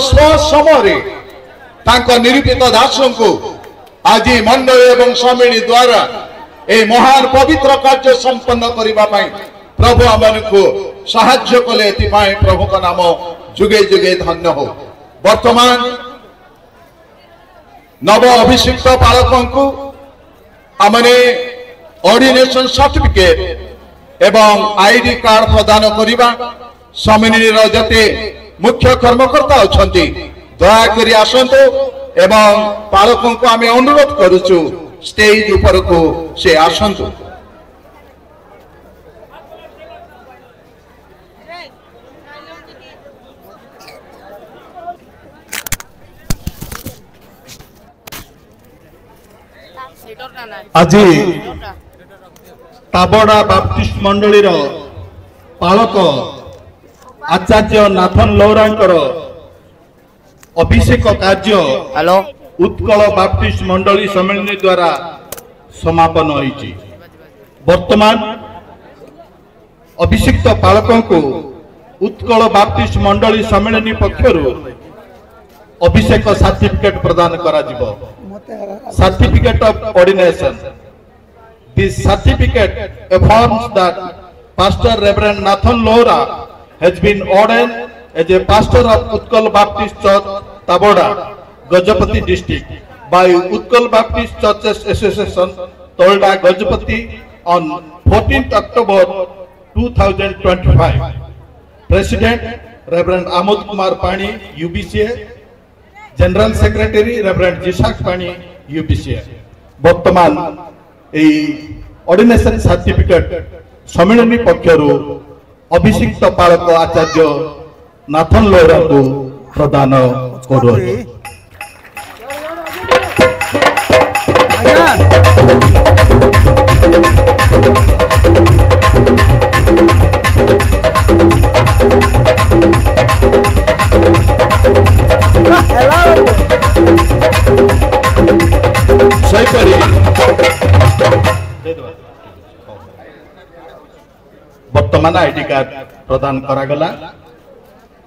स्व समय निरूपित दासों को आज मंडल एवं सम्मिली द्वारा ए महान पवित्र कार्य संपन्न करने प्रभु आम को साहाय्य कले प्रभु का नाम जुगे जुगे धन्य हो। वर्तमान नव अभिषिक्त बालकों को आमने ऑर्डिनेशन सर्टिफिकेट एवं आईडी कार्ड प्रदान करवा सम्मिली जते मुख्य कर्मकर्ता अच्छा दयाकोरी आसतु एवं बालकों को आम अनुरोध करुचु स्टेज ऊपर को से आसतु। आज ताबड़ा बाप्टिस्ट मंडली पालक आचार्य नाथन लौरांकर अभिषेक कार्य उत्कल बाप्टिस्ट मंडली सम्मेलन द्वारा समापन होइछि। वर्तमान अभिषिक्त पालकों को उत्कल बाप्टिस्ट मंडली सम्मेलन पक्षर अभिषेक सर्टिफिकेट प्रदान करा जिवो। Certificate of ordination. This certificate affirms that Pastor Reverend Nathan Lora has been ordained as a pastor of Utkal Baptist Church, Taboda, Gajapati district by Utkal Baptist Churches Association, Tolda, Gajapati on 14th October 2025. President Reverend Amod Kumar Pani, UBCA. General secretary reverend जिसाक Pani UPCA. वर्तमान ordination certificate सम्मेलन पक्षर अभिषिक्त पालक आचार्य Nathan लोरा को प्रदान करो। वर्तमान ID card प्रदान करागला।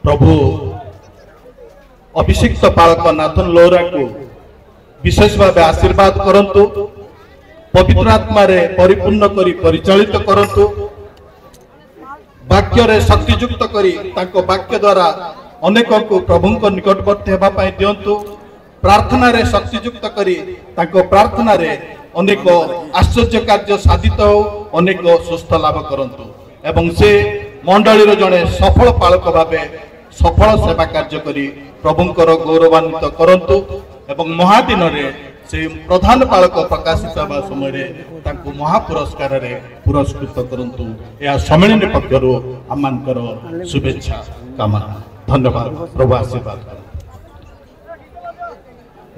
प्रभु अभिषिक्त पालक नाथन लोरा को विशेष भाव आशीर्वाद करंतु, पवित्र आत्मा रे परिपूर्ण करी परिचालित करंतु, वाक्य रे शक्तियुक्त करी तांको वाक्य द्वारा अनेक को प्रभु को निकटवर्ती हेबा पाई दियंतु। प्रार्थना रे शक्तियुक्त करी तांको प्रार्थना रे अनेक आश्चर्य कार्य साधित हो, अनेक सुस्थ लाभ करंतु एवं से मंडली रो जने सफल पालक भावे सफल सेवा कार्य करी प्रभुंकर गौरवान्वित करंतु एवं महादिन रे से प्रधान पालक प्रकाशित होगा समय रे तांको महापुरस्कार रे पुरस्कृत करंतु। या सम्मेलन पक्षर आमानकर शुभेच्छा कामना। धन्यवाद। प्रभु आशीर्वाद करंतु।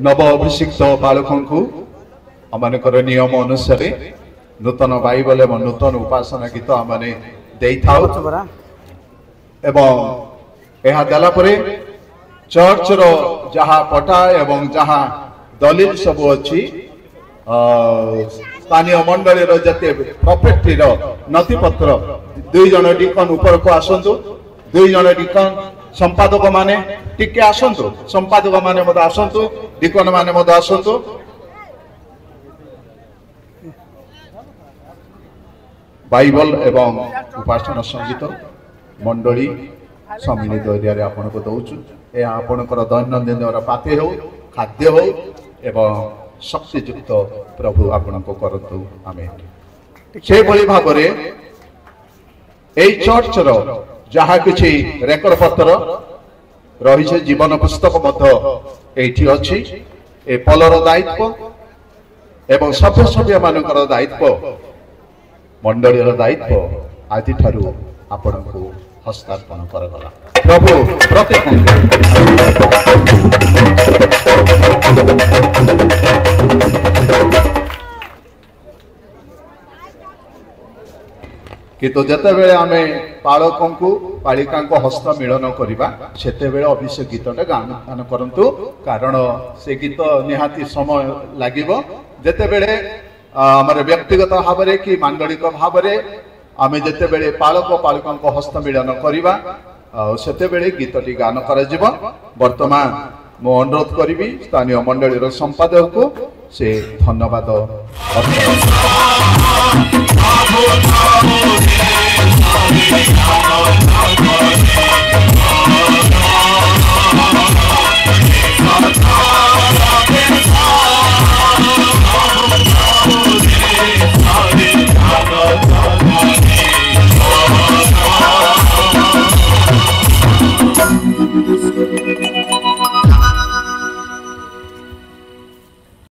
नव अभिषिक्त बालकों को आमनकर नियम अनुसार नूतन बाइबल एवं नूतन उपासना गीत आमने देई थाउ एवं यह देला परे चर्च रो जहा पटा एवं जहा दलिल सब अछि स्थानीय मंडली रो जते प्रॉपर्टी रो नथिपत्र दुई जन डिकन ऊपर को आसंतु। दुई जन डिकन संपादक माने टिके आसंतु। संपादक माने मद आसंतु। डिकन माने मद आसंतु। बाइबल एवं उपासना संगीत मंडली सम्मिलित एरिया आपन को दउछु। ए आपनकर दैनंदिन पाते हो खाद्य हो एवं शक्तियुक्त प्रभु आपन को करतु। आमेन। से भली भाव रे ए चर्च रो जहा किछि रेकर्ड पत्र रही छे जीवन पुस्तक मध्य एठी अछि। ए पलर दायित्व एवं सभ्य सभ्य मानकर दायित्व मंडली दायित्व आज ठारू आपण को हस्तार्पण करगला। प्रभु प्रत्येक किंतु जते बेले आमे पालकों को पालिका को हस्त मिलन करवा सेते बेले अभिषेक गीतटे गान करंतु कारण से गीत निहाती समय लागिबो। जते बेले आमर व्यक्तिगत भाव कि मांडलिक भाव आमे जते बेले पालक पालिका को हस्त मिलन करवा सेतेबेले गीतटी गान करा वर्तमान मु अनुरोध करी स्थानीय मंडली संपादक को से धन्यवाद।